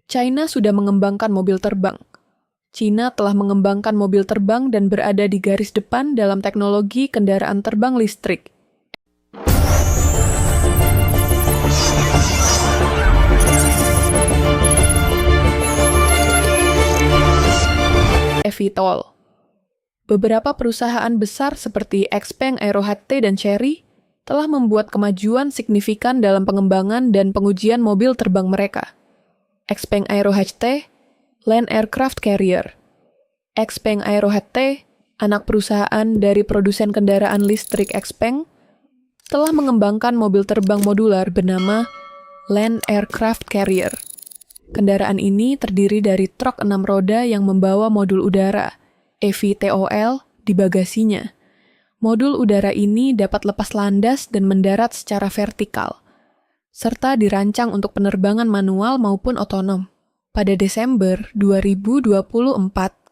China sudah mengembangkan mobil terbang. China telah mengembangkan mobil terbang dan berada di garis depan dalam teknologi kendaraan terbang listrik. eVTOL. Beberapa perusahaan besar seperti XPeng Aero HT dan Chery telah membuat kemajuan signifikan dalam pengembangan dan pengujian mobil terbang mereka. XPeng Aero HT, Land Aircraft Carrier. XPeng Aero HT, anak perusahaan dari produsen kendaraan listrik XPeng, telah mengembangkan mobil terbang modular bernama Land Aircraft Carrier. Kendaraan ini terdiri dari truk 6 roda yang membawa modul udara, eVTOL, di bagasinya. Modul udara ini dapat lepas landas dan mendarat secara vertikal, serta dirancang untuk penerbangan manual maupun otonom. Pada Desember 2024,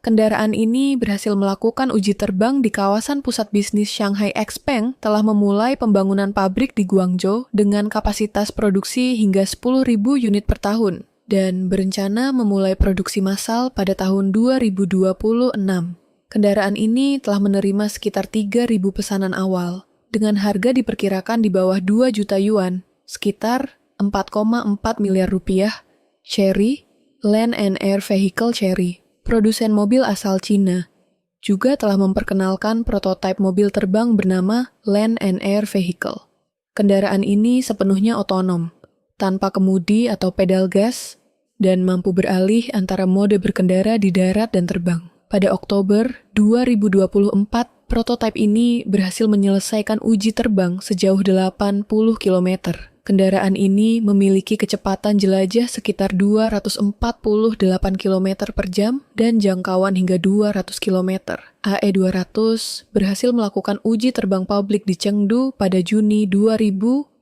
kendaraan ini berhasil melakukan uji terbang di kawasan pusat bisnis Shanghai XPeng telah memulai pembangunan pabrik di Guangzhou dengan kapasitas produksi hingga 10.000 unit per tahun dan berencana memulai produksi massal pada tahun 2026. Kendaraan ini telah menerima sekitar 3.000 pesanan awal, dengan harga diperkirakan di bawah 2 juta yuan, sekitar 4,4 miliar rupiah. Chery, Land and Air Vehicle Chery, produsen mobil asal Cina, juga telah memperkenalkan prototipe mobil terbang bernama Land and Air Vehicle. Kendaraan ini sepenuhnya otonom, tanpa kemudi atau pedal gas, dan mampu beralih antara mode berkendara di darat dan terbang. Pada Oktober 2024, prototipe ini berhasil menyelesaikan uji terbang sejauh 80 km. Kendaraan ini memiliki kecepatan jelajah sekitar 248 km per jam dan jangkauan hingga 200 km. AE200 berhasil melakukan uji terbang publik di Chengdu pada Juni 2024.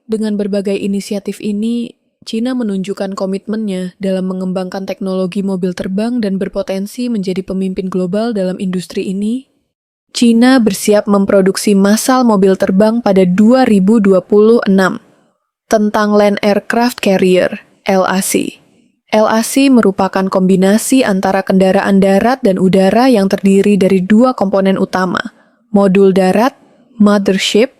Dengan berbagai inisiatif ini, China menunjukkan komitmennya dalam mengembangkan teknologi mobil terbang dan berpotensi menjadi pemimpin global dalam industri ini. China bersiap memproduksi massal mobil terbang pada 2026. Tentang Land Aircraft Carrier, LAC. LAC merupakan kombinasi antara kendaraan darat dan udara yang terdiri dari dua komponen utama, modul darat, mothership,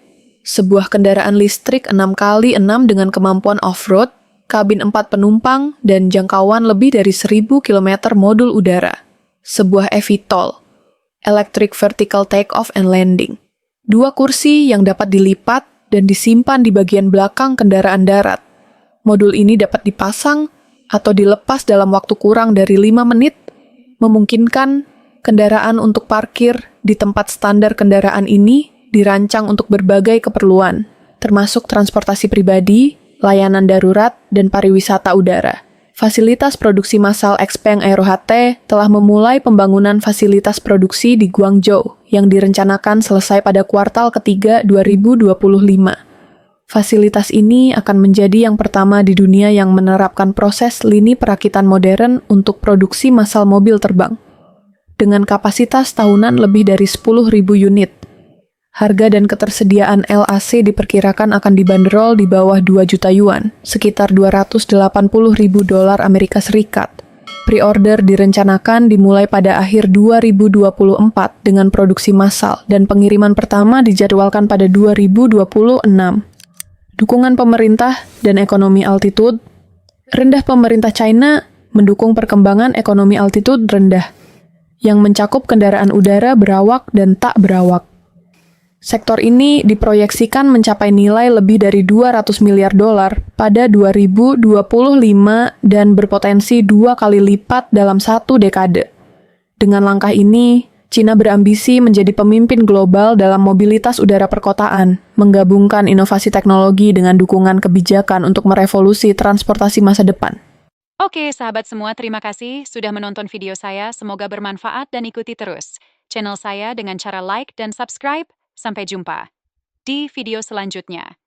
sebuah kendaraan listrik 6x6 dengan kemampuan off-road, kabin 4 penumpang, dan jangkauan lebih dari 1.000 km modul udara. Sebuah eVTOL, Electric Vertical Takeoff and Landing. 2 kursi yang dapat dilipat dan disimpan di bagian belakang kendaraan darat. Modul ini dapat dipasang atau dilepas dalam waktu kurang dari 5 menit, memungkinkan kendaraan untuk parkir di tempat standar kendaraan ini dirancang untuk berbagai keperluan, termasuk transportasi pribadi, layanan darurat, dan pariwisata udara. Fasilitas produksi massal XPeng Aero HT telah memulai pembangunan fasilitas produksi di Guangzhou yang direncanakan selesai pada kuartal ketiga 2025. Fasilitas ini akan menjadi yang pertama di dunia yang menerapkan proses lini perakitan modern untuk produksi massal mobil terbang. Dengan kapasitas tahunan lebih dari 10.000 unit, harga dan ketersediaan LAC diperkirakan akan dibanderol di bawah 2 juta yuan, sekitar 280.000 dolar Amerika Serikat. Pre-order direncanakan dimulai pada akhir 2024 dengan produksi massal dan pengiriman pertama dijadwalkan pada 2026. Dukungan pemerintah dan ekonomi altitude. Rendah pemerintah China mendukung perkembangan ekonomi altitude rendah, yang mencakup kendaraan udara berawak dan tak berawak. Sektor ini diproyeksikan mencapai nilai lebih dari 200 miliar dolar pada 2025 dan berpotensi 2 kali lipat dalam 1 dekade. Dengan langkah ini, China berambisi menjadi pemimpin global dalam mobilitas udara perkotaan, menggabungkan inovasi teknologi dengan dukungan kebijakan untuk merevolusi transportasi masa depan. Oke, sahabat semua, terima kasih sudah menonton video saya. Semoga bermanfaat dan ikuti terus channel saya dengan cara like dan subscribe. Sampai jumpa di video selanjutnya.